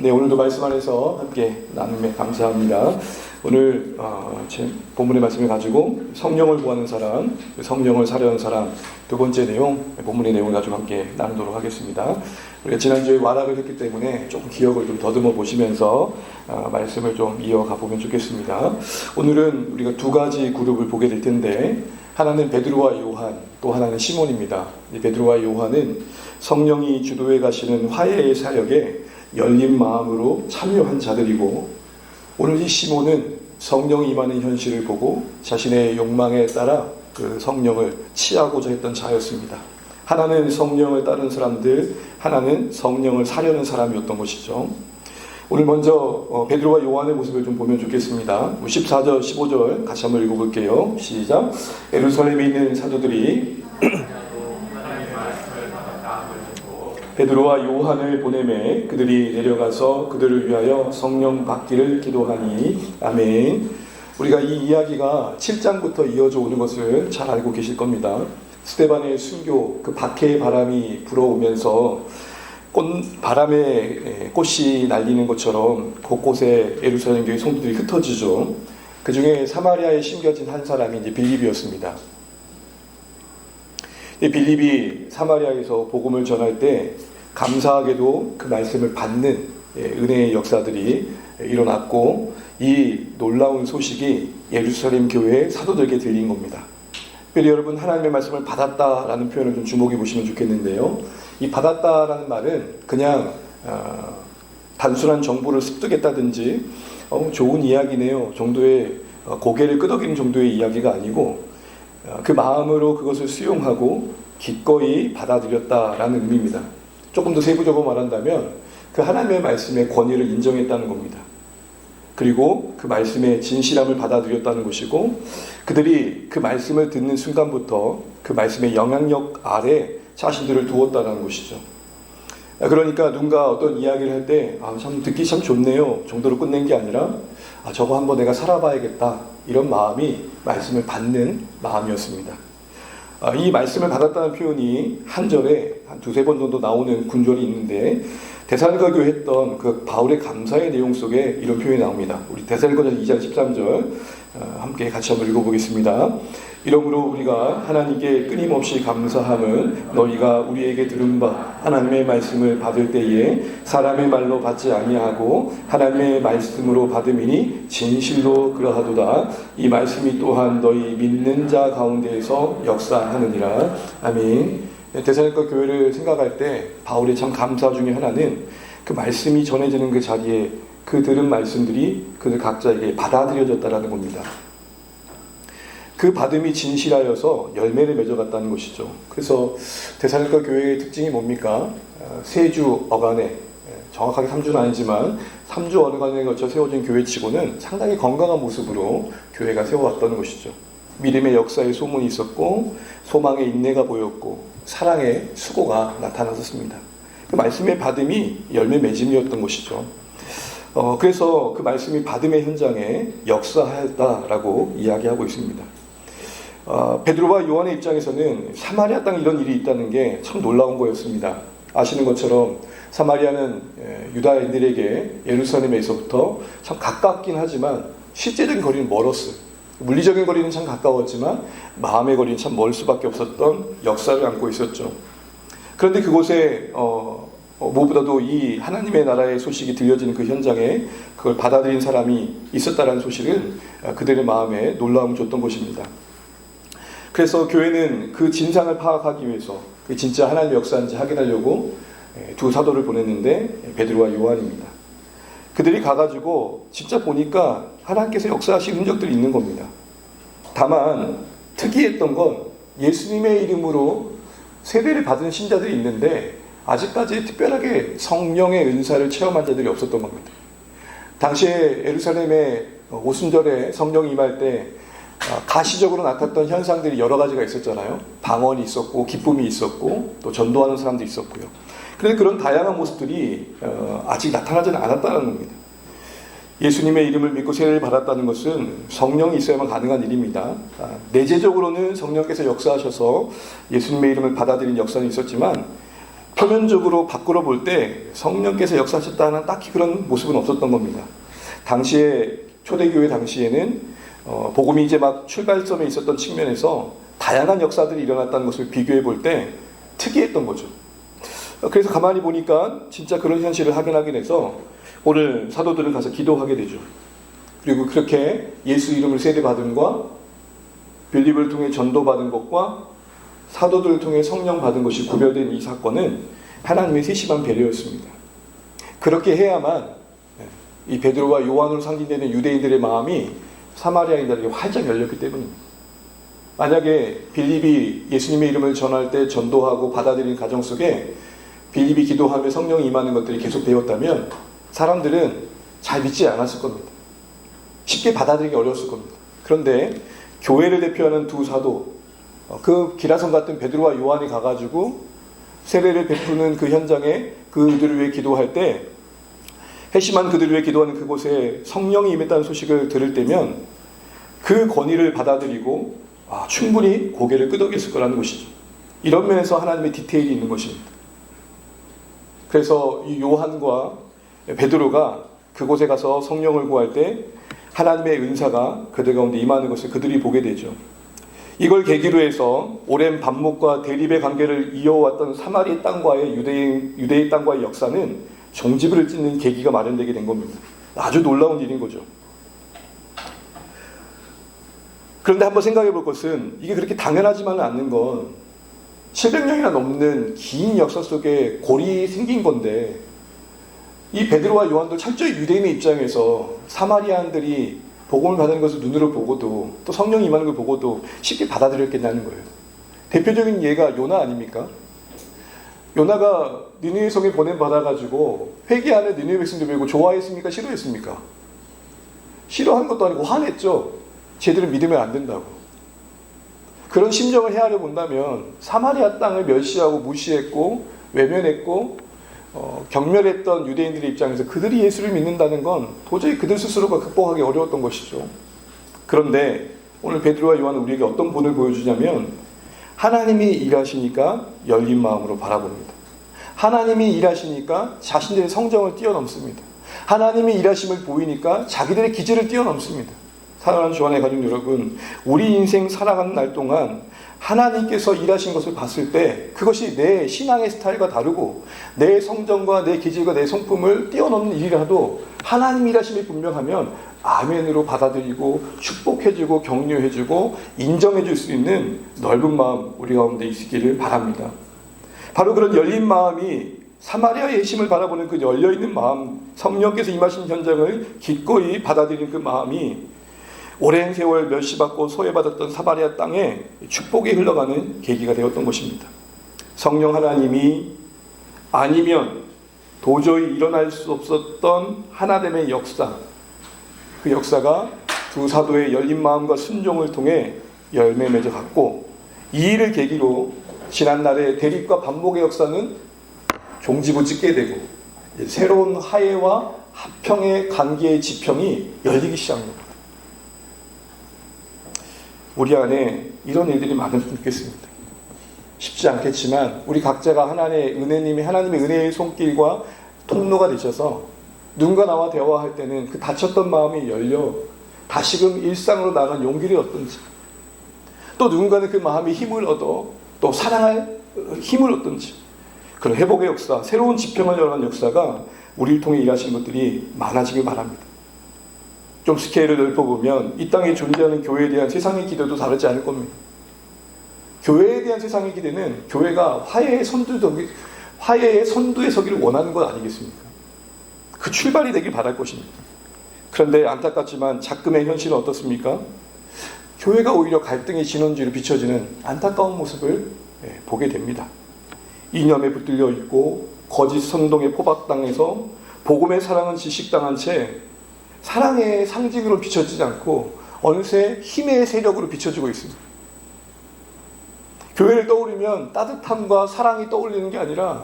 네, 오늘도 말씀 안에서 함께 나눔에 감사합니다. 오늘 제 본문의 말씀을 가지고 성령을 구하는 사람, 성령을 사려는 사람 두 번째 내용, 본문의 내용을 가지고 함께 나누도록 하겠습니다. 우리가 지난주에 와락을 했기 때문에 조금 기억을 좀 더듬어 보시면서 말씀을 좀 이어가 보면 좋겠습니다. 오늘은 우리가 두 가지 그룹을 보게 될 텐데, 하나는 베드로와 요한, 또 하나는 시몬입니다. 이 베드로와 요한은 성령이 주도해 가시는 화해의 사역에 열린 마음으로 참여한 자들이고, 오늘 이 시몬은 성령이 임하는 현실을 보고 자신의 욕망에 따라 그 성령을 취하고자 했던 자였습니다. 하나는 성령을 따른 사람들, 하나는 성령을 사려는 사람이었던 것이죠. 오늘 먼저 베드로와 요한의 모습을 좀 보면 좋겠습니다. 14절, 15절 같이 한번 읽어볼게요. 시작. 예루살렘에 있는 사도들이 베드로와 요한을 보내매 그들이 내려가서 그들을 위하여 성령 받기를 기도하니. 아멘. 우리가 이 이야기가 7장부터 이어져 오는 것을 잘 알고 계실 겁니다. 스데반의 순교, 그 박해의 바람이 불어오면서 바람에 꽃이 날리는 것처럼 곳곳에 예루살렘 교회 성도들이 흩어지죠. 그 중에 사마리아에 심겨진 한 사람이 이제 빌립이었습니다. 이 빌립이 사마리아에서 복음을 전할 때 감사하게도 그 말씀을 받는 은혜의 역사들이 일어났고, 이 놀라운 소식이 예루살렘 교회의 사도들에게 들린 겁니다. 특별히 여러분, 하나님의 말씀을 받았다라는 표현을 좀 주목해 보시면 좋겠는데요. 이 받았다라는 말은 그냥 단순한 정보를 습득했다든지 좋은 이야기네요 정도의 고개를 끄덕이는 정도의 이야기가 아니고, 그 마음으로 그것을 수용하고 기꺼이 받아들였다라는 의미입니다. 조금 더 세부적으로 말한다면 그 하나님의 말씀의 권위를 인정했다는 겁니다. 그리고 그 말씀의 진실함을 받아들였다는 것이고, 그들이 그 말씀을 듣는 순간부터 그 말씀의 영향력 아래 자신들을 두었다는 것이죠. 그러니까 누군가 어떤 이야기를 할 때 참 듣기 참 좋네요 정도로 끝낸 게 아니라 저거 한번 내가 살아봐야겠다, 이런 마음이 말씀을 받는 마음이었습니다. 이 말씀을 받았다는 표현이 한 절에 한 두세 번 정도 나오는 군절이 있는데, 데살로니가 교회 했던 그 바울의 감사의 내용 속에 이런 표현이 나옵니다. 우리 데살로니가서 2장 13절 함께 같이 한번 읽어보겠습니다. 이러므로 우리가 하나님께 끊임없이 감사함은 너희가 우리에게 들은 바 하나님의 말씀을 받을 때에 사람의 말로 받지 아니하고 하나님의 말씀으로 받음이니 진실로 그러하도다. 이 말씀이 또한 너희 믿는 자 가운데에서 역사하느니라. 아멘. 데살로니가 교회를 생각할 때 바울의 참 감사 중에 하나는 그 말씀이 전해지는 그 자리에 그 들은 말씀들이 그들 각자에게 받아들여졌다라는 겁니다. 그 받음이 진실하여서 열매를 맺어갔다는 것이죠. 그래서 데살로니가 교회의 특징이 뭡니까? 3주 어간에, 정확하게 3주는 아니지만 3주 어간에 걸쳐 세워진 교회치고는 상당히 건강한 모습으로 교회가 세워왔다는 것이죠. 믿음의 역사에 소문이 있었고, 소망의 인내가 보였고, 사랑의 수고가 나타났었습니다. 그 말씀의 받음이 열매 맺음이었던 것이죠. 그래서 그 말씀이 받음의 현장에 역사하였다라고 이야기하고 있습니다. 베드로와 요한의 입장에서는 사마리아 땅에 이런 일이 있다는 게 참 놀라운 거였습니다. 아시는 것처럼 사마리아는 유다인들에게 예루살렘에서부터 참 가깝긴 하지만 실제적인 거리는 멀었어요. 물리적인 거리는 참 가까웠지만 마음의 거리는 참 멀 수밖에 없었던 역사를 안고 있었죠. 그런데 그곳에 무엇보다도 이 하나님의 나라의 소식이 들려지는 그 현장에 그걸 받아들인 사람이 있었다는 소식은 그들의 마음에 놀라움을 줬던 것입니다. 그래서 교회는 그 진상을 파악하기 위해서 그 진짜 하나님의 역사인지 확인하려고 두 사도를 보냈는데 베드로와 요한입니다. 그들이 가가지고 진짜 보니까 하나님께서 역사하신 흔적들이 있는 겁니다. 다만 특이했던 건 예수님의 이름으로 세례를 받은 신자들이 있는데 아직까지 특별하게 성령의 은사를 체험한 자들이 없었던 겁니다. 당시에 예루살렘의 오순절에 성령이 임할 때 가시적으로 나타났던 현상들이 여러 가지가 있었잖아요. 방언이 있었고 기쁨이 있었고 또 전도하는 사람도 있었고요. 그런데 그런 다양한 모습들이 아직 나타나지는 않았다는 겁니다. 예수님의 이름을 믿고 세례를 받았다는 것은 성령이 있어야만 가능한 일입니다. 내재적으로는 성령께서 역사하셔서 예수님의 이름을 받아들인 역사는 있었지만 표면적으로 밖으로 볼 때 성령께서 역사하셨다는 딱히 그런 모습은 없었던 겁니다. 당시에 초대교회 당시에는 복음이 이제 막 출발점에 있었던 측면에서 다양한 역사들이 일어났다는 것을 비교해 볼 때 특이했던 거죠. 그래서 가만히 보니까 진짜 그런 현실을 확인하게 돼서 오늘 사도들은 가서 기도하게 되죠. 그리고 그렇게 예수 이름을 세례받음과 빌립을 통해 전도받은 것과 사도들을 통해 성령 받은 것이 구별된 이 사건은 하나님의 세심한 배려였습니다. 그렇게 해야만 이 베드로와 요한으로 상징되는 유대인들의 마음이 사마리아인들에게 활짝 열렸기 때문입니다. 만약에 빌립이 예수님의 이름을 전할 때 전도하고 받아들인 가정 속에 빌립이 기도하며 성령이 임하는 것들이 계속 되었다면 사람들은 잘 믿지 않았을 겁니다. 쉽게 받아들이기 어려웠을 겁니다. 그런데 교회를 대표하는 두 사도, 그 기라성 같은 베드로와 요한이 가가지고 세례를 베푸는 그 현장에 그들을 위해 기도할 때 회심한 그들을 위해 기도하는 그곳에 성령이 임했다는 소식을 들을 때면 그 권위를 받아들이고 충분히 고개를 끄덕였을 거라는 것이죠. 이런 면에서 하나님의 디테일이 있는 것입니다. 그래서 이 요한과 베드로가 그곳에 가서 성령을 구할 때 하나님의 은사가 그들 가운데 임하는 것을 그들이 보게 되죠. 이걸 계기로 해서 오랜 반목과 대립의 관계를 이어왔던 사마리 땅과의 유대인 땅과의 역사는 종지부를 찍는 계기가 마련되게 된 겁니다. 아주 놀라운 일인 거죠. 그런데 한번 생각해 볼 것은 이게 그렇게 당연하지만은 않는 건 700년이나 넘는 긴 역사 속에 골이 생긴 건데 이 베드로와 요한도 철저히 유대인의 입장에서 사마리아인들이 복음을 받는 것을 눈으로 보고도 또 성령이 임하는 걸 보고도 쉽게 받아들였겠냐는 거예요. 대표적인 예가 요나 아닙니까? 요나가 니느웨 성에 보냄받아가지고 회개하는 니느웨 백성들 보고 좋아했습니까? 싫어했습니까? 싫어한 것도 아니고 화냈죠. 쟤들은 믿으면 안 된다고. 그런 심정을 헤아려 본다면 사마리아 땅을 멸시하고 무시했고 외면했고 경멸했던 유대인들의 입장에서 그들이 예수를 믿는다는 건 도저히 그들 스스로가 극복하기 어려웠던 것이죠. 그런데 오늘 베드로와 요한은 우리에게 어떤 본을 보여주냐면 하나님이 일하시니까 열린 마음으로 바라봅니다. 하나님이 일하시니까 자신들의 성정을 뛰어넘습니다. 하나님이 일하심을 보이니까 자기들의 기질을 뛰어넘습니다. 사랑하는 주안의 가족 여러분, 우리 인생 살아가는 날 동안 하나님께서 일하신 것을 봤을 때 그것이 내 신앙의 스타일과 다르고 내 성정과 내 기질과 내 성품을 뛰어넘는 일이라도 하나님 일하심이 분명하면 아멘으로 받아들이고 축복해주고 격려해주고 인정해줄 수 있는 넓은 마음 우리 가운데 있기를 바랍니다. 바로 그런 열린 마음이 사마리아의 예심을 바라보는 그 열려있는 마음, 성령께서 임하신 현장을 기꺼이 받아들이는 그 마음이 오랜 세월 멸시받고 소외받았던 사마리아 땅에 축복이 흘러가는 계기가 되었던 것입니다. 성령 하나님이 아니면 도저히 일어날 수 없었던 하나됨의 역사, 그 역사가 두 사도의 열린 마음과 순종을 통해 열매 맺어갔고 이 일을 계기로 지난날의 대립과 반목의 역사는 종지부 찍게 되고 새로운 화해와 합평의 관계의 지평이 열리기 시작합니다. 우리 안에 이런 일들이 많았으면 좋겠습니다. 쉽지 않겠지만 우리 각자가 하나님의 은혜의 손길과 통로가 되셔서 누군가 나와 대화할 때는 그 닫혔던 마음이 열려 다시금 일상으로 나아간 용기를 얻든지 또 누군가는 그 마음이 힘을 얻어 또 사랑할 힘을 얻든지 그런 회복의 역사, 새로운 지평을 열어가는 역사가 우리를 통해 일하시는 것들이 많아지길 바랍니다. 좀 스케일을 넓혀보면 이 땅에 존재하는 교회에 대한 세상의 기대도 다르지 않을 겁니다. 교회에 대한 세상의 기대는 교회가 화해의 선두에 서기를 원하는 것 아니겠습니까? 그 출발이 되길 바랄 것입니다. 그런데 안타깝지만 작금의 현실은 어떻습니까? 교회가 오히려 갈등의 진원지로 비춰지는 안타까운 모습을 보게 됩니다. 이념에 붙들려 있고 거짓 선동에 포박당해서 복음의 사랑은 질식당한 채 사랑의 상징으로 비춰지지 않고 어느새 힘의 세력으로 비춰지고 있습니다. 교회를 떠올리면 따뜻함과 사랑이 떠올리는 게 아니라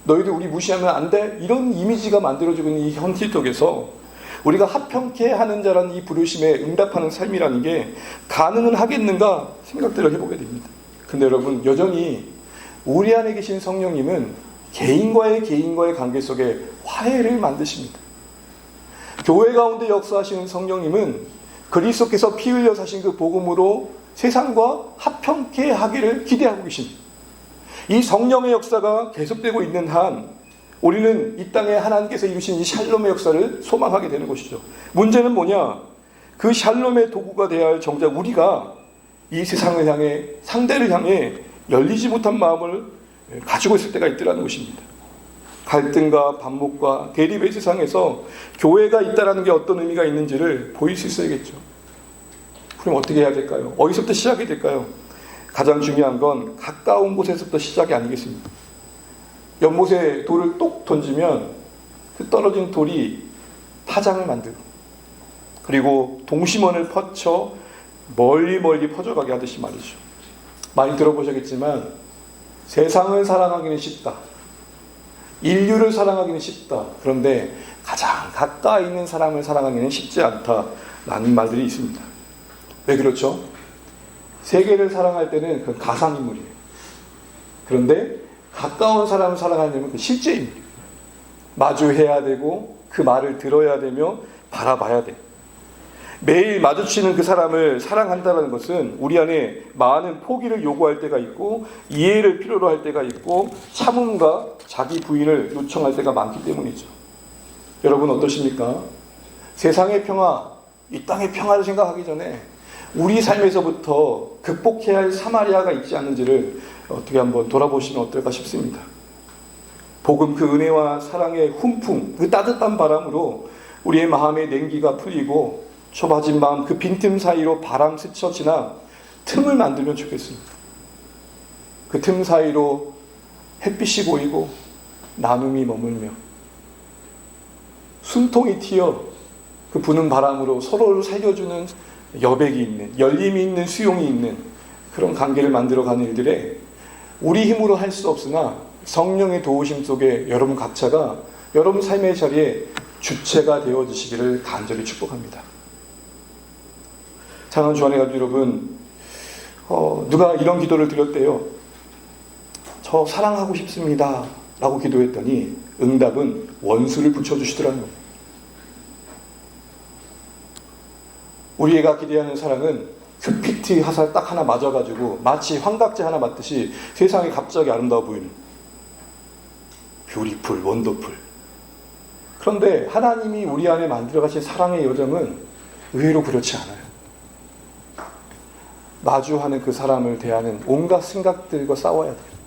너희들 우리 무시하면 안 돼? 이런 이미지가 만들어지고 있는 이 현실 속에서 우리가 합평케 하는 자라는 이 부르심에 응답하는 삶이라는 게 가능은 하겠는가 생각들을 해보게 됩니다. 근데 여러분 여전히 우리 안에 계신 성령님은 개인과의 관계 속에 화해를 만드십니다. 교회 가운데 역사하시는 성령님은 그리스도께서 피 흘려 사신 그 복음으로 세상과 화평케 하기를 기대하고 계십니다. 이 성령의 역사가 계속되고 있는 한 우리는 이 땅에 하나님께서 이루신 이 샬롬의 역사를 소망하게 되는 것이죠. 문제는 뭐냐? 그 샬롬의 도구가 되어야 할 정작 우리가 이 세상을 향해, 상대를 향해 열리지 못한 마음을 가지고 있을 때가 있더라는 것입니다. 갈등과 반목과 대립의 세상에서 교회가 있다는 게 어떤 의미가 있는지를 보일 수 있어야겠죠. 그럼 어떻게 해야 될까요? 어디서부터 시작이 될까요? 가장 중요한 건 가까운 곳에서부터 시작이 아니겠습니까? 연못에 돌을 똑 던지면 그 떨어진 돌이 파장을 만들고, 그리고 동심원을 퍼쳐 멀리 퍼져가게 하듯이 말이죠. 많이 들어보셨겠지만 세상을 사랑하기는 쉽다, 인류를 사랑하기는 쉽다, 그런데 가장 가까이 있는 사람을 사랑하기는 쉽지 않다라는 말들이 있습니다. 왜 그렇죠? 세계를 사랑할 때는 그 가상인물이에요. 그런데 가까운 사람을 사랑하려면 그 실제 인물이에요. 마주해야 되고 그 말을 들어야 되며 바라봐야 돼. 매일 마주치는 그 사람을 사랑한다는 것은 우리 안에 많은 포기를 요구할 때가 있고, 이해를 필요로 할 때가 있고, 참음과 자기 부인을 요청할 때가 많기 때문이죠. 여러분 어떠십니까? 세상의 평화, 이 땅의 평화를 생각하기 전에 우리 삶에서부터 극복해야 할 사마리아가 있지 않는지를 어떻게 한번 돌아보시면 어떨까 싶습니다. 복음 그 은혜와 사랑의 훈풍, 그 따뜻한 바람으로 우리의 마음의 냉기가 풀리고 좁아진 마음 그 빈틈 사이로 바람 스쳐 지나 틈을 만들면 좋겠습니다. 그 틈 사이로 햇빛이 보이고 나눔이 머물며 숨통이 튀어 그 부는 바람으로 서로를 살려주는 여백이 있는, 열림이 있는, 수용이 있는 그런 관계를 만들어가는 일들에 우리 힘으로 할 수 없으나 성령의 도우심 속에 여러분 각자가 여러분 삶의 자리에 주체가 되어주시기를 간절히 축복합니다. 사랑하는 주안의 가족 여러분, 누가 이런 기도를 드렸대요. 저 사랑하고 싶습니다 라고 기도했더니 응답은 원수를 붙여주시더라는 거예요. 우리가 기대하는 사랑은 큐피트 화살 딱 하나 맞아가지고 마치 환각제 하나 맞듯이 세상이 갑자기 아름다워 보이는 뷰티풀, 원더풀. 그런데 하나님이 우리 안에 만들어가신 사랑의 여정은 의외로 그렇지 않아요. 마주하는 그 사람을 대하는 온갖 생각들과 싸워야 돼요.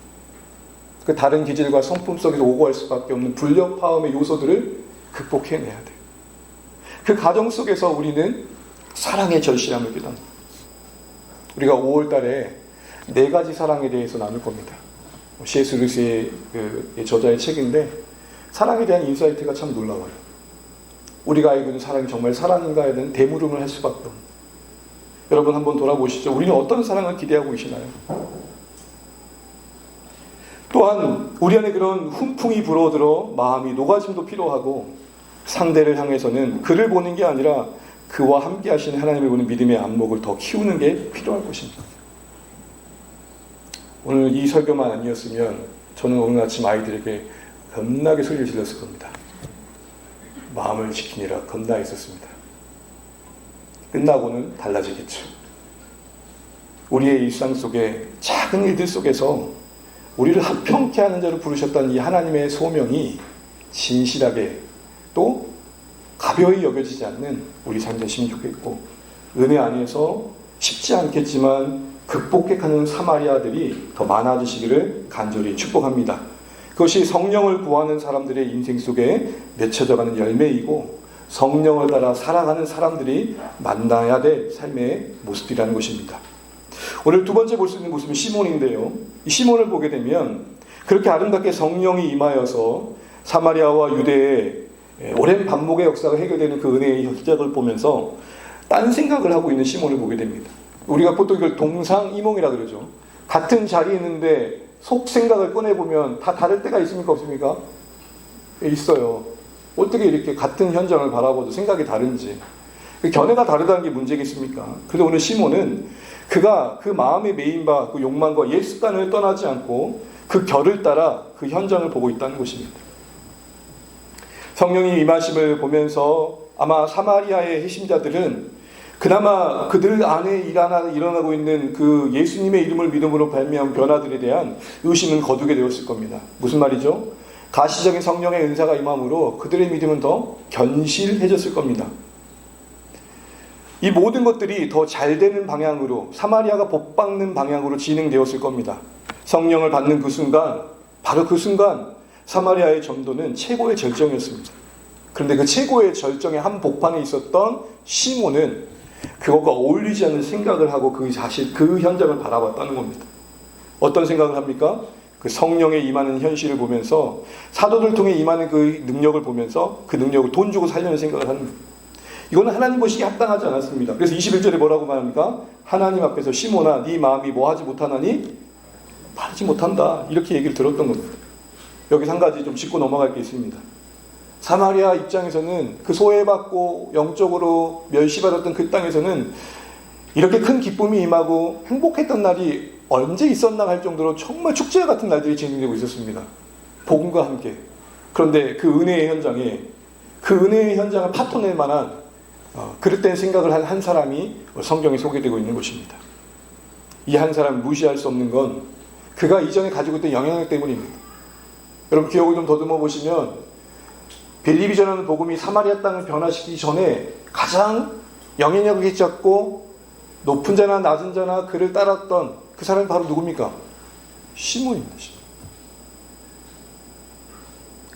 그 다른 기질과 성품 속에서 오고 갈 수밖에 없는 불협화음의 요소들을 극복해내야 돼요. 그 과정 속에서 우리는 사랑의 절실함을 깨닫는, 우리가 5월 달에 4가지 사랑에 대해서 나눌 겁니다. C.S. 루이스의 저자의 책인데 사랑에 대한 인사이트가 참 놀라워요. 우리가 알고 있는 사랑이 정말 사랑인가에 대한 대물음을 할 수밖에 없는. 여러분 한번 돌아보시죠. 우리는 어떤 사랑을 기대하고 계시나요? 또한 우리 안에 그런 훈풍이 불어들어 마음이 녹아짐도 필요하고, 상대를 향해서는 그를 보는 게 아니라 그와 함께 하시는 하나님을 보는 믿음의 안목을 더 키우는 게 필요할 것입니다. 오늘 이 설교만 아니었으면 저는 오늘 아침 아이들에게 겁나게 소리를 질렀을 겁니다. 마음을 지키느라 겁나 있었습니다. 끝나고는 달라지겠죠. 우리의 일상 속에 작은 일들 속에서 우리를 화평케 하는 자로 부르셨던 이 하나님의 소명이 진실하게 또 가벼이 여겨지지 않는 우리 삶 되시면 좋겠고, 은혜 안에서 쉽지 않겠지만 극복해가는 사마리아들이 더 많아지시기를 간절히 축복합니다. 그것이 성령을 구하는 사람들의 인생 속에 맺혀져가는 열매이고, 성령을 따라 살아가는 사람들이 만나야 될 삶의 모습이라는 것입니다. 오늘 두 번째 볼 수 있는 모습은 시몬인데요. 이 시몬을 보게 되면 그렇게 아름답게 성령이 임하여서 사마리아와 유대의 오랜 반목의 역사가 해결되는 그 은혜의 시작을 보면서 딴 생각을 하고 있는 시몬을 보게 됩니다. 우리가 보통 이걸 동상이몽이라 그러죠. 같은 자리에 있는데 속 생각을 꺼내보면 다 다를 때가 있습니까? 없습니까? 있어요. 어떻게 이렇게 같은 현장을 바라보도 생각이 다른지. 견해가 다르다는 게 문제겠습니까? 그런데 오늘 시몬은 그가 그 마음에 메인 바 그 욕망과 옛 습관을 떠나지 않고 그 결을 따라 그 현장을 보고 있다는 것입니다. 성령이 임하심을 보면서 아마 사마리아의 핵심자들은 그나마 그들 안에 일어나고 있는 그 예수님의 이름을 믿음으로 발명한 변화들에 대한 의심은 거두게 되었을 겁니다. 무슨 말이죠? 가시적인 성령의 은사가 임함으로 그들의 믿음은 더 견실해졌을 겁니다. 이 모든 것들이 더 잘 되는 방향으로, 사마리아가 복받는 방향으로 진행되었을 겁니다. 성령을 받는 그 순간, 바로 그 순간 사마리아의 전도는 최고의 절정이었습니다. 그런데 그 최고의 절정의 한 복판에 있었던 시몬은 그것과 어울리지 않는 생각을 하고 그 현장을 바라봤다는 겁니다. 어떤 생각을 합니까? 그 성령의 임하는 현실을 보면서, 사도들 통해 임하는 그 능력을 보면서 그 능력을 돈 주고 살려는 생각을 하는 겁니다. 이거는 하나님 보시기에 합당하지 않았습니다. 그래서 21절에 뭐라고 말합니까? 하나님 앞에서 시몬아 네 마음이 뭐 하지 못하나니? 바르지 못한다. 이렇게 얘기를 들었던 겁니다. 여기서 한 가지 좀 짚고 넘어갈 게 있습니다. 사마리아 입장에서는 그 소외받고 영적으로 멸시받았던 그 땅에서는 이렇게 큰 기쁨이 임하고 행복했던 날이 언제 있었나 할 정도로 정말 축제 같은 날들이 진행되고 있었습니다. 복음과 함께. 그런데 그 은혜의 현장에, 그 은혜의 현장을 파토낼 만한 그릇된 생각을 한 사람이 성경에 소개되고 있는 것입니다. 이 한 사람을 무시할 수 없는 건 그가 이전에 가지고 있던 영향력 때문입니다. 여러분 기억을 좀 더듬어 보시면 빌립이 전하는 복음이 사마리아 땅을 변화시키기 전에 가장 영향력을 끼쳤고 높은 자나 낮은 자나 그를 따랐던 그 사람이 바로 누굽니까? 시몬입니다.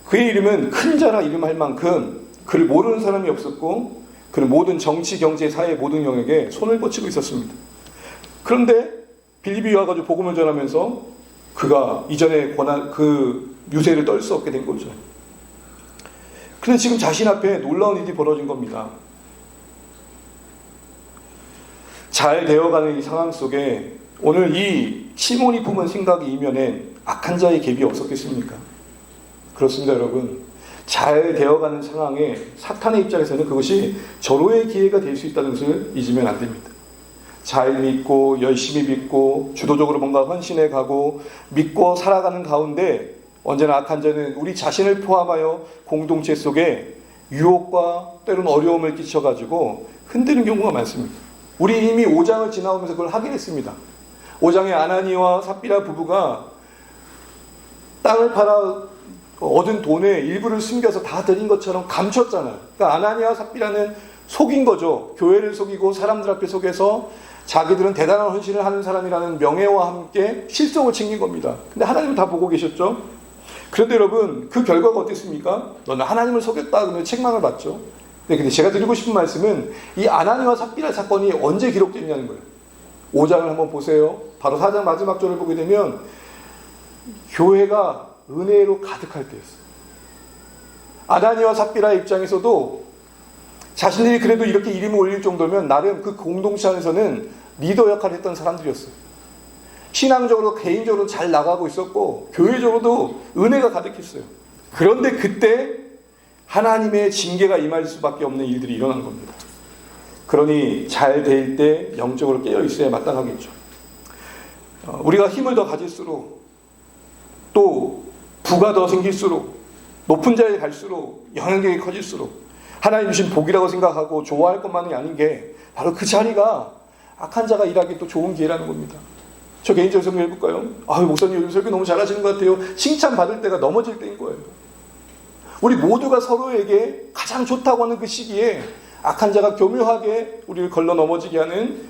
그의 이름은 큰 자라 이름할 만큼 그를 모르는 사람이 없었고 그는 모든 정치, 경제, 사회 모든 영역에 손을 뻗치고 있었습니다. 그런데 빌립이 와가지고 복음을 전하면서 그가 이전에 권한 그 유세를 떨 수 없게 된 거죠. 그런데 지금 자신 앞에 놀라운 일이 벌어진 겁니다. 잘 되어가는 이 상황 속에 오늘 이 시몬이 품은 생각이 이면엔 악한 자의 갭이 없었겠습니까? 그렇습니다, 여러분. 잘 되어가는 상황에 사탄의 입장에서는 그것이 절호의 기회가 될 수 있다는 것을 잊으면 안 됩니다. 잘 믿고 열심히 믿고 주도적으로 뭔가 헌신해 가고 믿고 살아가는 가운데 언제나 악한 자는 우리 자신을 포함하여 공동체 속에 유혹과 때로는 어려움을 끼쳐가지고 흔드는 경우가 많습니다. 우리 이미 5장을 지나오면서 그걸 확인했습니다. 5장에 아나니와 삽비라 부부가 땅을 팔아 얻은 돈의 일부를 숨겨서 다 드린 것처럼 감췄잖아요. 그러니까 아나니와 삽비라는 속인 거죠. 교회를 속이고 사람들 앞에 속여서 자기들은 대단한 헌신을 하는 사람이라는 명예와 함께 실속을 챙긴 겁니다. 근데 하나님은 다 보고 계셨죠. 그런데 여러분 그 결과가 어땠습니까? 너는 하나님을 속였다 그러면 책망을 받죠. 근데 제가 드리고 싶은 말씀은 이 아나니와 삽비라 사건이 언제 기록됐냐는 거예요. 5장을 한번 보세요. 바로 4장 마지막 절을 보게 되면 교회가 은혜로 가득할 때였어요. 아나니와 삽비라의 입장에서도 자신들이 그래도 이렇게 이름을 올릴 정도면 나름 그 공동체 안에서는 리더 역할을 했던 사람들이었어요. 신앙적으로 개인적으로 잘 나가고 있었고 교회적으로도 은혜가 가득했어요. 그런데 그때 하나님의 징계가 임할 수밖에 없는 일들이 일어난 겁니다. 그러니 잘 될 때 영적으로 깨어 있어야 마땅하겠죠. 우리가 힘을 더 가질수록 또 부가 더 생길수록 높은 자리에 갈수록 영향력이 커질수록 하나님 주신 복이라고 생각하고 좋아할 것만이 아닌 게 바로 그 자리가 악한 자가 일하기 또 좋은 기회라는 겁니다. 저 개인적으로 설명해볼까요? 목사님 요즘 설교 너무 잘하시는 것 같아요. 칭찬받을 때가 넘어질 때인 거예요. 우리 모두가 서로에게 가장 좋다고 하는 그 시기에 악한 자가 교묘하게 우리를 걸러 넘어지게 하는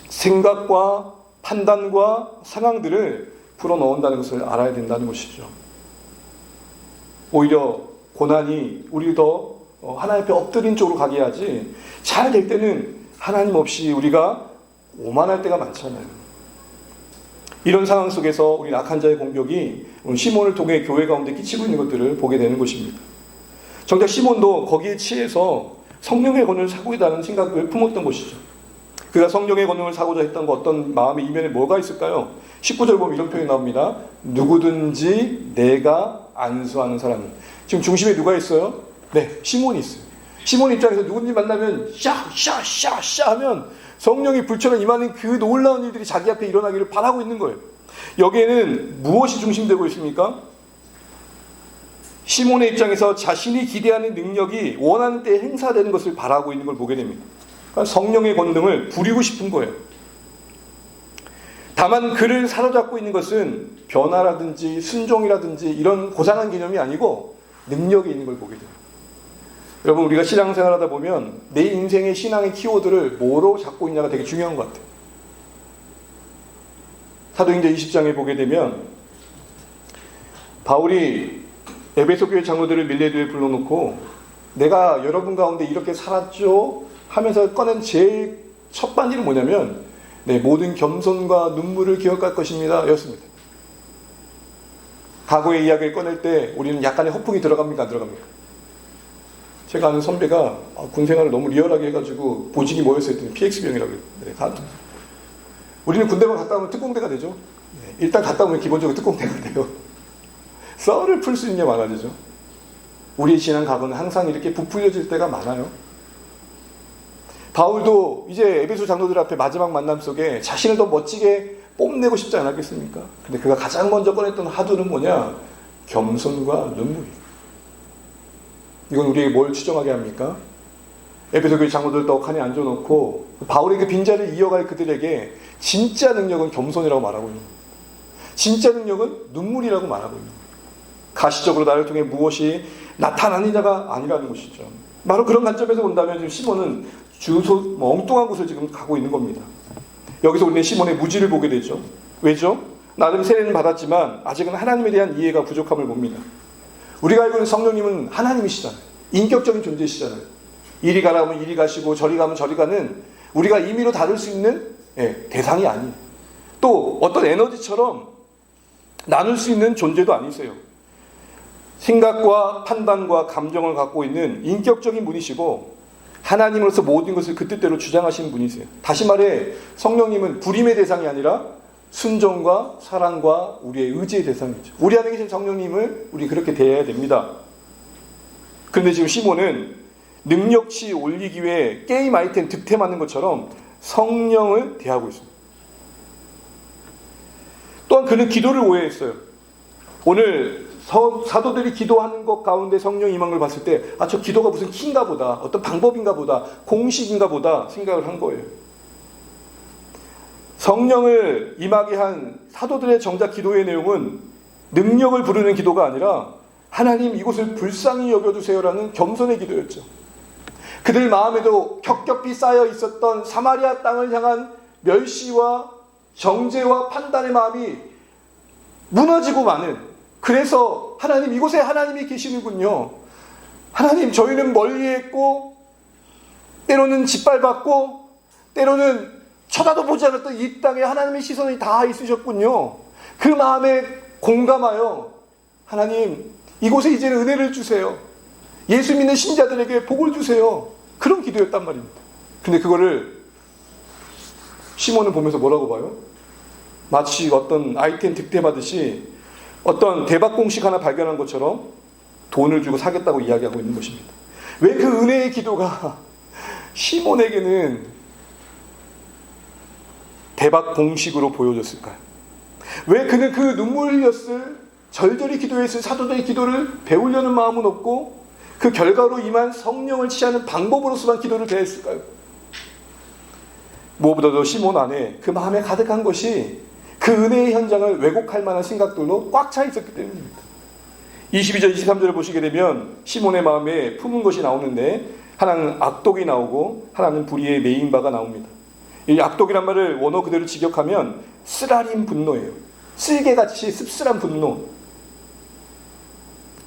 생각과 판단과 상황들을 불어넣는다는 것을 알아야 된다는 것이죠. 오히려 고난이 우리 더 하나님 앞에 엎드린 쪽으로 가게 하지 잘 될 때는 하나님 없이 우리가 오만할 때가 많잖아요. 이런 상황 속에서 우리 악한 자의 공격이 시몬을 통해 교회 가운데 끼치고 있는 것들을 보게 되는 것입니다. 정작 시몬도 거기에 취해서 성령의 권능을 사고 있다는 생각을 품었던 것이죠. 그가 성령의 권능을 사고자 했던 거 어떤 마음의 이면에 뭐가 있을까요? 19절 보면 이런 표현이 나옵니다. 누구든지 내가 안수하는 사람은. 지금 중심에 누가 있어요? 네, 시몬이 있어요. 시몬 입장에서 누군지 만나면 샤 하면 성령이 불처럼 임하는 그 놀라운 일들이 자기 앞에 일어나기를 바라고 있는 거예요. 여기에는 무엇이 중심되고 있습니까? 시몬의 입장에서 자신이 기대하는 능력이 원하는 때에 행사되는 것을 바라고 있는 걸 보게 됩니다. 그러니까 성령의 권능을 부리고 싶은 거예요. 다만 그를 사로잡고 있는 것은 변화라든지 순종이라든지 이런 고상한 개념이 아니고 능력이 있는 걸 보게 돼요. 여러분, 우리가 신앙생활하다 보면 내 인생의 신앙의 키워드를 뭐로 잡고 있냐가 되게 중요한 것 같아요. 사도행전 20장에 보게 되면 바울이 에베소 교회 장로들을 밀레도에 불러놓고 내가 여러분 가운데 이렇게 살았죠 하면서 꺼낸 제일 첫 반지는 뭐냐면 모든 겸손과 눈물을 기억할 것입니다 였습니다. 과거의 이야기를 꺼낼 때 우리는 약간의 허풍이 들어갑니까, 안 들어갑니까? 제가 아는 선배가 군생활을 너무 리얼하게 해가지고 보직이 뭐였어요 했더니 PX병이라고 그래요. 우리는 군대만 갔다 오면 특공대가 되죠. 일단 갔다 오면 기본적으로 특공대가 돼요. 썰을 풀 수 있는 게 많아지죠. 우리의 지난 과거는 항상 이렇게 부풀려질 때가 많아요. 바울도 이제 에베소 장로들 앞에 마지막 만남 속에 자신을 더 멋지게 뽐내고 싶지 않았겠습니까? 근데 그가 가장 먼저 꺼냈던 화두는 뭐냐? 겸손과 눈물이에요. 이건 우리에게 뭘 추정하게 합니까? 에베소 교회 장로들 떡하니 앉아놓고 바울의 그 빈자리를 이어갈 그들에게 진짜 능력은 겸손이라고 말하고 있는 거예요. 진짜 능력은 눈물이라고 말하고 있는 거예요. 가시적으로 나를 통해 무엇이 나타나는 자가 아니라는 것이죠. 바로 그런 관점에서 본다면 지금 시몬은 엉뚱한 곳을 지금 가고 있는 겁니다. 여기서 우리는 시몬의 무지를 보게 되죠. 왜죠? 나름 세례는 받았지만 아직은 하나님에 대한 이해가 부족함을 봅니다. 우리가 알고 있는 성령님은 하나님이시잖아요. 인격적인 존재시잖아요. 이리 가라 하면 이리 가시고 저리 가면 저리 가는 우리가 임의로 다룰 수 있는 대상이 아니에요. 또 어떤 에너지처럼 나눌 수 있는 존재도 아니세요. 생각과 판단과 감정을 갖고 있는 인격적인 분이시고 하나님으로서 모든 것을 그 뜻대로 주장하시는 분이세요. 다시 말해 성령님은 불임의 대상이 아니라 순종과 사랑과 우리의 의지의 대상이죠. 우리 안에 계신 성령님을 우리 그렇게 대해야 됩니다. 그런데 지금 시몬은 능력치 올리기 위해 게임 아이템 득템하는 것처럼 성령을 대하고 있습니다. 또한 그는 기도를 오해했어요. 오늘 사도들이 기도하는 것 가운데 성령 임한 걸 봤을 때 저 기도가 무슨 키인가 보다, 어떤 방법인가 보다, 공식인가 보다 생각을 한 거예요. 성령을 임하게 한 사도들의 정작 기도의 내용은 능력을 부르는 기도가 아니라 하나님 이곳을 불쌍히 여겨주세요라는 겸손의 기도였죠. 그들 마음에도 겹겹이 쌓여 있었던 사마리아 땅을 향한 멸시와 정죄와 판단의 마음이 무너지고 마는, 그래서 하나님 이곳에 하나님이 계시는군요. 하나님 저희는 멀리 있고 때로는 짓밟았고 때로는 쳐다도 보지 않았던 이 땅에 하나님의 시선이 다 있으셨군요. 그 마음에 공감하여 하나님 이곳에 이제는 은혜를 주세요. 예수 믿는 신자들에게 복을 주세요. 그런 기도였단 말입니다. 근데 그거를 시몬은 보면서 뭐라고 봐요? 마치 어떤 아이템 득템하듯이 어떤 대박 공식 하나 발견한 것처럼 돈을 주고 사겠다고 이야기하고 있는 것입니다. 왜 그 은혜의 기도가 시몬에게는 대박 공식으로 보여졌을까요? 왜 그는 그 눈물 흘렸을 절절히 기도했을 사도들의 기도를 배우려는 마음은 없고 그 결과로 임한 성령을 취하는 방법으로서만 기도를 대했을까요? 무엇보다도 시몬 안에 그 마음에 가득한 것이 그 은혜의 현장을 왜곡할 만한 생각들로 꽉 차 있었기 때문입니다. 22절 23절을 보시게 되면 시몬의 마음에 품은 것이 나오는데 하나는 악독이 나오고 하나는 불의의 메인 바가 나옵니다. 이 악독이란 말을 원어 그대로 직역하면 쓰라린 분노예요. 쓸개같이 씁쓸한 분노.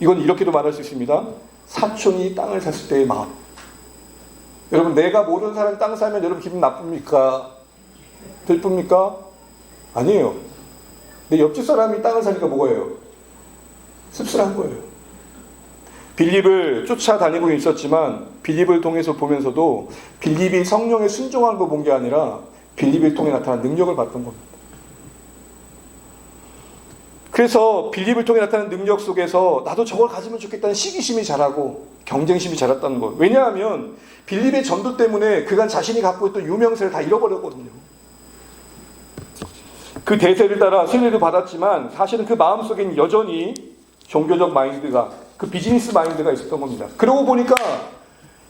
이건 이렇게도 말할 수 있습니다. 사촌이 땅을 샀을 때의 마음. 여러분, 내가 모르는 사람이 땅 사면 여러분 기분 나쁩니까? 들쁩니까? 아니에요. 내 옆집 사람이 땅을 사니까 뭐예요? 씁쓸한 거예요. 빌립을 쫓아다니고 있었지만 빌립을 통해서 보면서도 빌립이 성령에 순종한 거 본 게 아니라 빌립을 통해 나타난 능력을 봤던 겁니다. 그래서 빌립을 통해 나타나는 능력 속에서 나도 저걸 가지면 좋겠다는 시기심이 자라고 경쟁심이 자랐다는 거예요. 왜냐하면 빌립의 전도 때문에 그간 자신이 갖고 있던 유명세를 다 잃어버렸거든요. 그 대세를 따라 세례를 받았지만 사실은 그 마음속엔 여전히 종교적 마인드가, 그 비즈니스 마인드가 있었던 겁니다. 그러고 보니까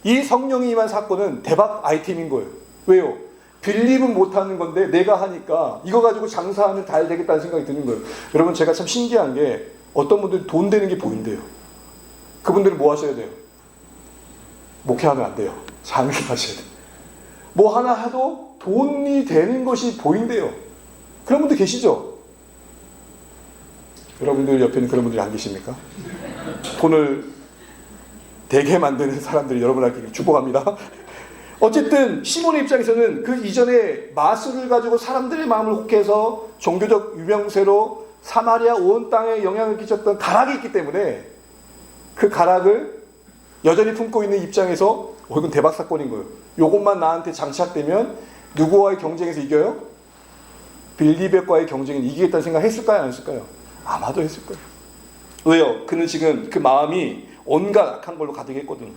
이 성령이 임한 사건은 대박 아이템인 거예요. 왜요? 빌립은 못하는 건데 내가 하니까 이거 가지고 장사하면 잘 되겠다는 생각이 드는 거예요. 여러분, 제가 참 신기한 게 어떤 분들이 돈 되는 게 보인대요. 그분들은 뭐 하셔야 돼요? 목회하면 안 돼요. 장사하셔야 돼요. 뭐 하나 하도 돈이 되는 것이 보인대요. 그런 분들 계시죠? 여러분들 옆에는 그런 분들이 안 계십니까? 돈을 되게 만드는 사람들이 여러분에게 축복합니다. 어쨌든 시몬의 입장에서는 그 이전에 마술을 가지고 사람들의 마음을 혹해서 종교적 유명세로 사마리아 온 땅에 영향을 끼쳤던 가락이 있기 때문에 그 가락을 여전히 품고 있는 입장에서 이건 대박 사건인 거예요. 이것만 나한테 장착되면 누구와의 경쟁에서 이겨요? 빌립과의 경쟁은 이기겠다는 생각 했을까요? 안 했을까요? 아마도 했을 거예요. 왜요? 그는 지금 그 마음이 온갖 악한 걸로 가득했거든요.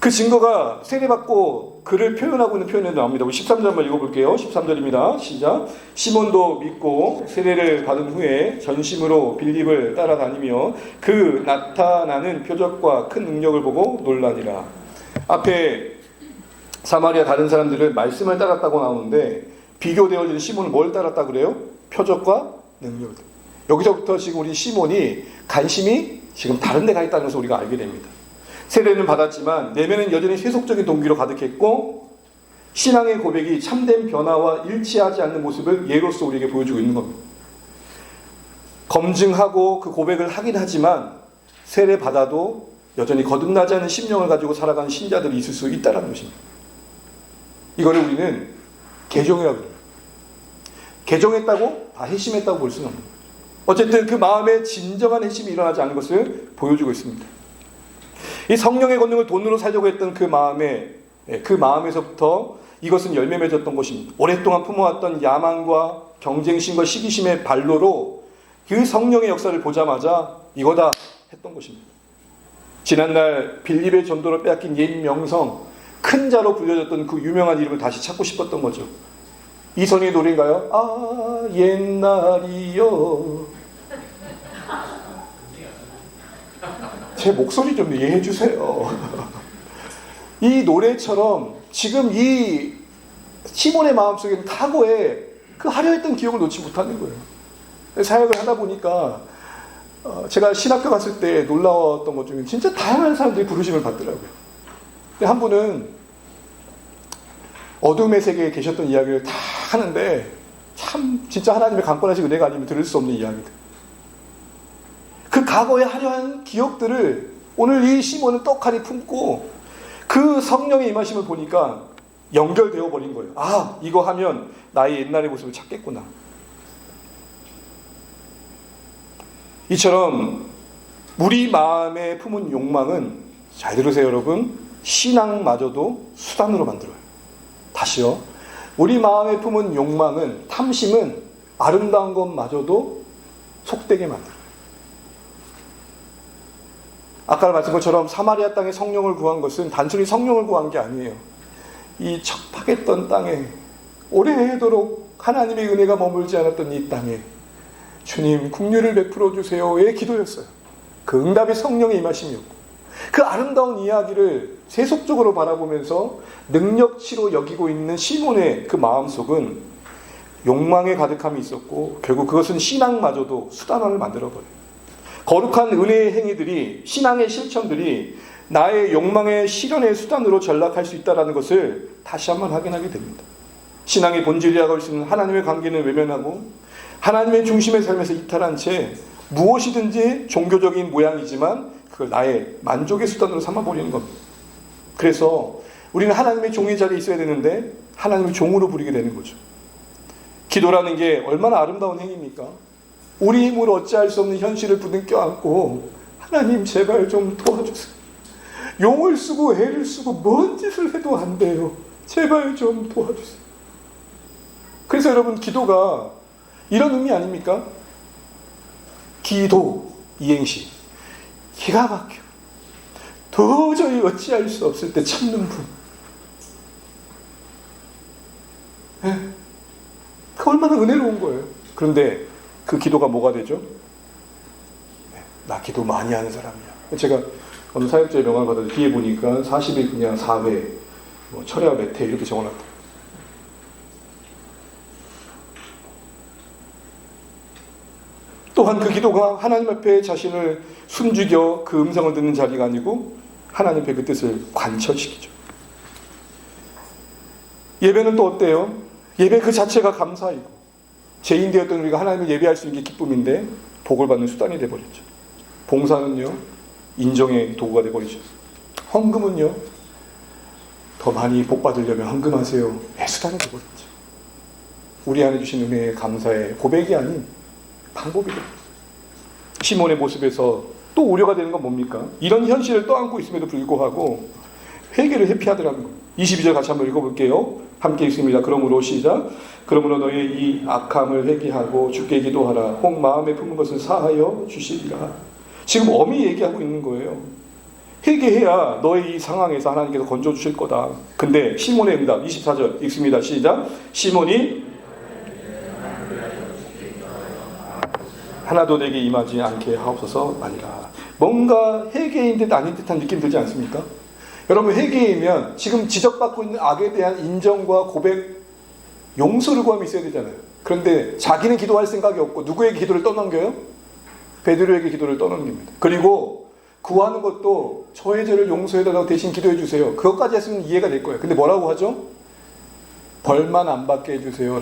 그 증거가 세례받고 그를 표현하고 있는 표현에 나옵니다. 13절 한번 읽어볼게요. 13절입니다. 시작. 시몬도 믿고 세례를 받은 후에 전심으로 빌립을 따라다니며 그 나타나는 표적과 큰 능력을 보고 놀라니라. 앞에 사마리아 다른 사람들은 말씀을 따랐다고 나오는데 비교되어지는 시몬은 뭘 따랐다 그래요? 표적과 능력을. 여기서부터 지금 우리 시몬이 관심이 지금 다른 데 가 있다는 것을 우리가 알게 됩니다. 세례는 받았지만 내면은 여전히 세속적인 동기로 가득했고 신앙의 고백이 참된 변화와 일치하지 않는 모습을 예로서 우리에게 보여주고 있는 겁니다. 검증하고 그 고백을 하긴 하지만 세례 받아도 여전히 거듭나지 않은 심령을 가지고 살아가는 신자들이 있을 수 있다는 것입니다. 이거를 우리는 개종이라고 합니다. 개종했다고 다 회심했다고 볼 수는 없는 거예요. 어쨌든 그 마음에 진정한 회심이 일어나지 않는 것을 보여주고 있습니다. 이 성령의 권능을 돈으로 살려고 했던 그 마음에서부터 이것은 열매 맺었던 것입니다. 오랫동안 품어왔던 야망과 경쟁심과 시기심의 발로로 그 성령의 역사를 보자마자 이거다 했던 것입니다. 지난날 빌립의 전도로 빼앗긴 옛 명성, 큰 자로 불려졌던 그 유명한 이름을 다시 찾고 싶었던 거죠. 이선희의 노래인가요? 아 옛날이요. 제 목소리 좀 이해해 주세요. 이 노래처럼 지금 이 시몬의 마음속에는 과거에 그 하려 했던 기억을 놓지 못하는 거예요. 사역을 하다 보니까 제가 신학교 갔을 때 놀라웠던 것 중에 진짜 다양한 사람들이 부르심을 받더라고요. 근데 한 분은 어둠의 세계에 계셨던 이야기를 다 하는데 참 진짜 하나님의 강권하신 은혜가 아니면 들을 수 없는 이야기들. 그 과거에 하려한 기억들을 오늘 이 시몬은 떡하니 품고 그 성령의 임하심을 보니까 연결되어 버린 거예요. 아, 이거 하면 나의 옛날의 모습을 찾겠구나. 이처럼 우리 마음에 품은 욕망은, 잘 들으세요 여러분, 신앙마저도 수단으로 만들어요. 다시요. 우리 마음에 품은 욕망은, 탐심은 아름다운 것마저도 속되게 만들어요. 아까 말씀한 것처럼 사마리아 땅에 성령을 구한 것은 단순히 성령을 구한 게 아니에요. 이 척박했던 땅에 오래도록 하나님의 은혜가 머물지 않았던 이 땅에 주님 긍휼을 베풀어 주세요의 기도였어요. 그 응답이 성령의 임하심이었고, 그 아름다운 이야기를 세속적으로 바라보면서 능력치로 여기고 있는 시몬의 그 마음속은 욕망에 가득함이 있었고, 결국 그것은 신앙마저도 수단화를 만들어버려요. 거룩한 은혜의 행위들이, 신앙의 실천들이 나의 욕망의 실현의 수단으로 전락할 수 있다는 것을 다시 한번 확인하게 됩니다. 신앙의 본질이라고 할 수 있는 하나님의 관계는 외면하고 하나님의 중심의 삶에서 이탈한 채 무엇이든지 종교적인 모양이지만 그걸 나의 만족의 수단으로 삼아버리는 겁니다. 그래서 우리는 하나님의 종의 자리에 있어야 되는데 하나님을 종으로 부리게 되는 거죠. 기도라는 게 얼마나 아름다운 행위입니까? 우리 힘으로 어찌할 수 없는 현실을 부둥 껴안고 하나님 제발 좀 도와주세요. 용을 쓰고 애를 쓰고 뭔 짓을 해도 안 돼요. 제발 좀 도와주세요. 그래서 여러분, 기도가 이런 의미 아닙니까? 기도 이행시 기가 막혀. 도저히 어찌할 수 없을 때 참는 분. 네. 그 얼마나 은혜로운 거예요. 그런데 그 기도가 뭐가 되죠? 네. 나 기도 많이 하는 사람이야. 제가 어느 사역자의 명함을 받았는데 뒤에 보니까 40일 그냥 4회 철야 매태 이렇게 적어놨다. 또한 그 기도가 하나님 앞에 자신을 숨죽여 그 음성을 듣는 자리가 아니고 하나님 앞에 그 뜻을 관철시키죠. 예배는 또 어때요? 예배 그 자체가 감사이고 죄인 되었던 우리가 하나님을 예배할 수 있는 게 기쁨인데 복을 받는 수단이 되어버렸죠. 봉사는요 인정의 도구가 되어버리죠. 헌금은요 더 많이 복 받으려면 헌금하세요. 수단이 되어버렸죠. 우리 안에 주신 은혜의 감사의 고백이 아닌 방법이 됩니다. 시몬의 모습에서 또 우려가 되는 건 뭡니까? 이런 현실을 떠안고 있음에도 불구하고 회개를 회피하더라는 거예요. 22절 같이 한번 읽어볼게요. 함께 읽습니다. 그러므로 시작. 그러므로 너의 이 악함을 회개하고 주께 기도하라. 혹 마음에 품은 것을 사하여 주시리라. 지금 엄히 얘기하고 있는 거예요. 회개해야 너의 이 상황에서 하나님께서 건져주실 거다. 근데 시몬의 응답 24절 읽습니다. 시작. 시몬이 하나도 내게 임하지 않게 하옵소서 아니라. 뭔가 회개인 듯 아닌 듯한 느낌 들지 않습니까? 여러분 회개이면 지금 지적받고 있는 악에 대한 인정과 고백, 용서를 구함이 있어야 되잖아요. 그런데 자기는 기도할 생각이 없고 누구에게 기도를 떠넘겨요? 베드로에게 기도를 떠넘깁니다. 그리고 구하는 것도 저의 죄를 용서해달라고 대신 기도해 주세요. 그것까지 했으면 이해가 될 거예요. 근데 뭐라고 하죠? 벌만 안 받게 해주세요.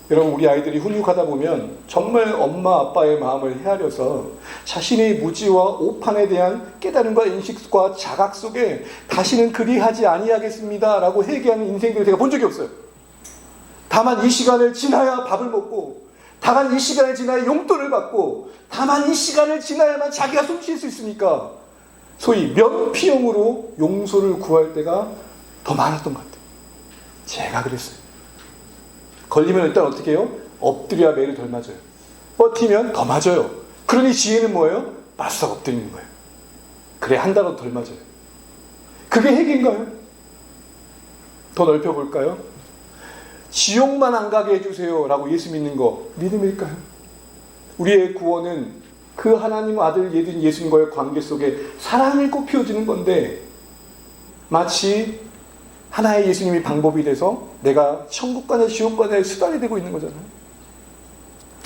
여러분 우리 아이들이 훈육하다 보면 정말 엄마 아빠의 마음을 헤아려서 자신의 무지와 오판에 대한 깨달음과 인식과 자각 속에 다시는 그리하지 아니하겠습니다 라고 회개하는 인생들을 제가 본 적이 없어요. 다만 이 시간을 지나야 밥을 먹고 다만 이 시간을 지나야 용돈을 받고 다만 이 시간을 지나야만 자기가 숨 쉴 수 있으니까 소위 면피용으로 용서를 구할 때가 더 많았던 것 같아요. 제가 그랬어요. 걸리면 일단 어떻게 해요? 엎드려야 매를 덜 맞아요. 버티면 더 맞아요. 그러니 지혜는 뭐예요? 바싹 엎드리는 거예요. 그래 한 달은 덜 맞아요. 그게 핵인가요? 더 넓혀볼까요? 지옥만 안 가게 해주세요 라고 예수 믿는 거 믿음일까요? 우리의 구원은 그 하나님 아들 예수님과의 관계 속에 사랑을 꽃피워주는 건데 마치 하나의 예수님이 방법이 돼서 내가 천국 가냐 지옥 가냐의 수단이 되고 있는 거잖아요.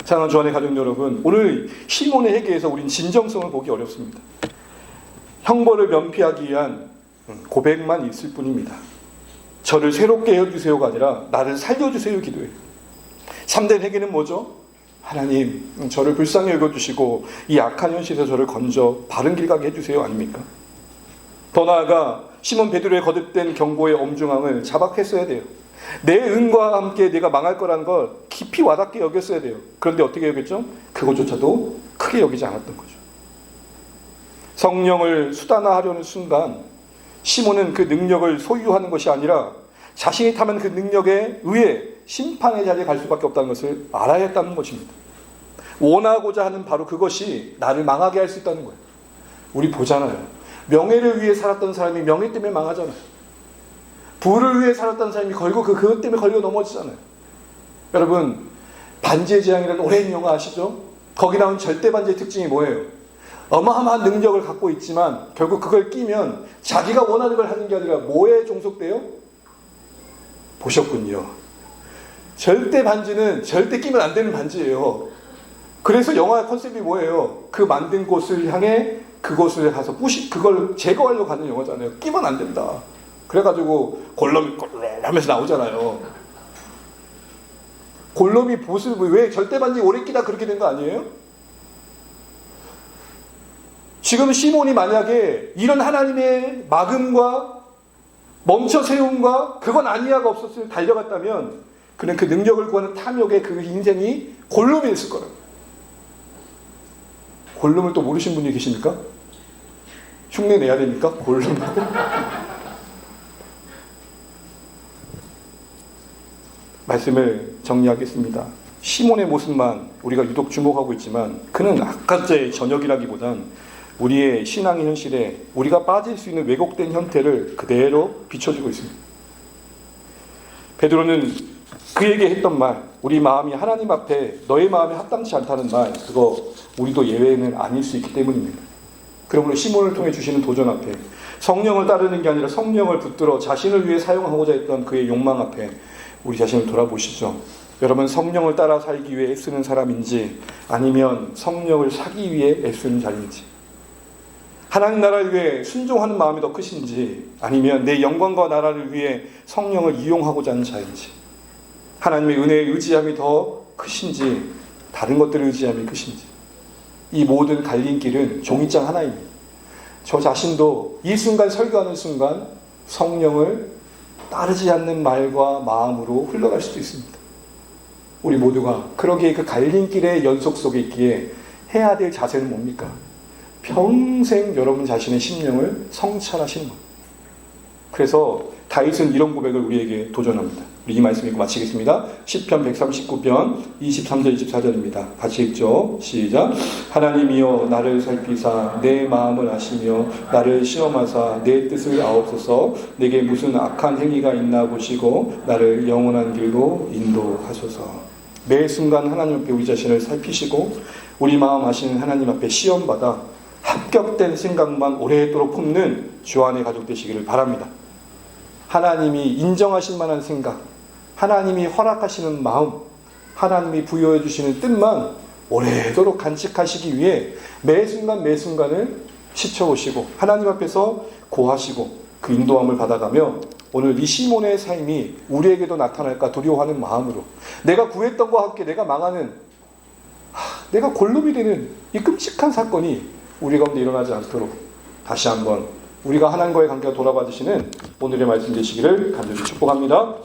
사랑하는 주안의 가족 여러분, 오늘 시몬의 회개에서 우린 진정성을 보기 어렵습니다. 형벌을 면피하기 위한 고백만 있을 뿐입니다. 저를 새롭게 해주세요가 아니라 나를 살려주세요 기도해요. 참된 회개는 뭐죠? 하나님 저를 불쌍히 여겨주시고 이 악한 현실에서 저를 건져 바른 길 가게 해주세요 아닙니까? 더 나아가 시몬 베드로의 거듭된 경고의 엄중함을 자박했어야 돼요. 내 은과 함께 내가 망할 거라는 걸 깊이 와닿게 여겼어야 돼요. 그런데 어떻게 여겼죠? 그것조차도 크게 여기지 않았던 거죠. 성령을 수단화하려는 순간 시몬은 그 능력을 소유하는 것이 아니라 자신이 타면 그 능력에 의해 심판의 자리에 갈 수밖에 없다는 것을 알아야 했다는 것입니다. 원하고자 하는 바로 그것이 나를 망하게 할 수 있다는 거예요. 우리 보잖아요. 명예를 위해 살았던 사람이 명예 때문에 망하잖아요. 부를 위해 살았던 사람이 걸고 그것 때문에 걸려 넘어지잖아요. 여러분 반지의 제왕이라는 오랜 영화 아시죠? 거기 나온 절대 반지의 특징이 뭐예요? 어마어마한 능력을 갖고 있지만 결국 그걸 끼면 자기가 원하는 걸 하는 게 아니라 뭐에 종속돼요? 보셨군요. 절대 반지는 절대 끼면 안 되는 반지예요. 그래서 영화의 컨셉이 뭐예요? 그 만든 곳을 향해 그곳을 가서 그걸 제거하려고 가는 영화잖아요. 끼면 안 된다. 그래가지고 골룸 하면서 나오잖아요. 골룸이 보스 왜 절대 반지 오래 끼다 그렇게 된 거 아니에요? 지금 시몬이 만약에 이런 하나님의 막음과 멈춰 세움과 그건 아니야가 없었으면 달려갔다면 그는 그 능력을 구하는 탐욕의 그 인생이 골룸이 됐을 거라고. 골룸을 또 모르신 분이 계십니까? 흉내 내야 됩니까? 골룸. 말씀을 정리하겠습니다. 시몬의 모습만 우리가 유독 주목하고 있지만 그는 아까의 저녁이라기보단 우리의 신앙의 현실에 우리가 빠질 수 있는 왜곡된 형태를 그대로 비춰주고 있습니다. 베드로는 그에게 했던 말, 우리 마음이 하나님 앞에 너의 마음에 합당치 않다는 말, 그거 우리도 예외는 아닐 수 있기 때문입니다. 그러므로 시몬을 통해 주시는 도전 앞에 성령을 따르는 게 아니라 성령을 붙들어 자신을 위해 사용하고자 했던 그의 욕망 앞에 우리 자신을 돌아보시죠. 여러분, 성령을 따라 살기 위해 애쓰는 사람인지 아니면 성령을 사기 위해 애쓰는 자인지, 하나님 나라를 위해 순종하는 마음이 더 크신지 아니면 내 영광과 나라를 위해 성령을 이용하고자 하는 자인지, 하나님의 은혜에 의지함이 더 크신지 다른 것들을 의지함이 크신지, 이 모든 갈림길은 종이장 하나입니다. 저 자신도 이 순간 설교하는 순간 성령을 따르지 않는 말과 마음으로 흘러갈 수도 있습니다. 우리 모두가 그러기에 그 갈림길의 연속 속에 있기에 해야 될 자세는 뭡니까? 평생 여러분 자신의 심령을 성찰하시는 것. 그래서 다윗은 이런 고백을 우리에게 도전합니다. 우리 이 말씀 읽고 마치겠습니다. 시편 139편 23절 24절입니다. 같이 읽죠. 시작. 하나님이여 나를 살피사 내 마음을 아시며 나를 시험하사 내 뜻을 아옵소서. 내게 무슨 악한 행위가 있나 보시고 나를 영원한 길로 인도하소서. 매 순간 하나님 앞에 우리 자신을 살피시고 우리 마음 아시는 하나님 앞에 시험받아 합격된 생각만 오래도록 품는 주 안의 가족 되시기를 바랍니다. 하나님이 인정하실 만한 생각, 하나님이 허락하시는 마음, 하나님이 부여해 주시는 뜻만 오래도록 간직하시기 위해 매 순간 매 순간을 지켜보시고 하나님 앞에서 고하시고 그 인도함을 받아가며 오늘 이 시몬의 삶이 우리에게도 나타날까 두려워하는 마음으로 내가 구했던 것과 함께 내가 망하는, 내가 골룸이 되는 이 끔찍한 사건이 우리 가운데 일어나지 않도록 다시 한번 우리가 하나님과의 관계가 돌아받으시는 오늘의 말씀 되시기를 간절히 축복합니다.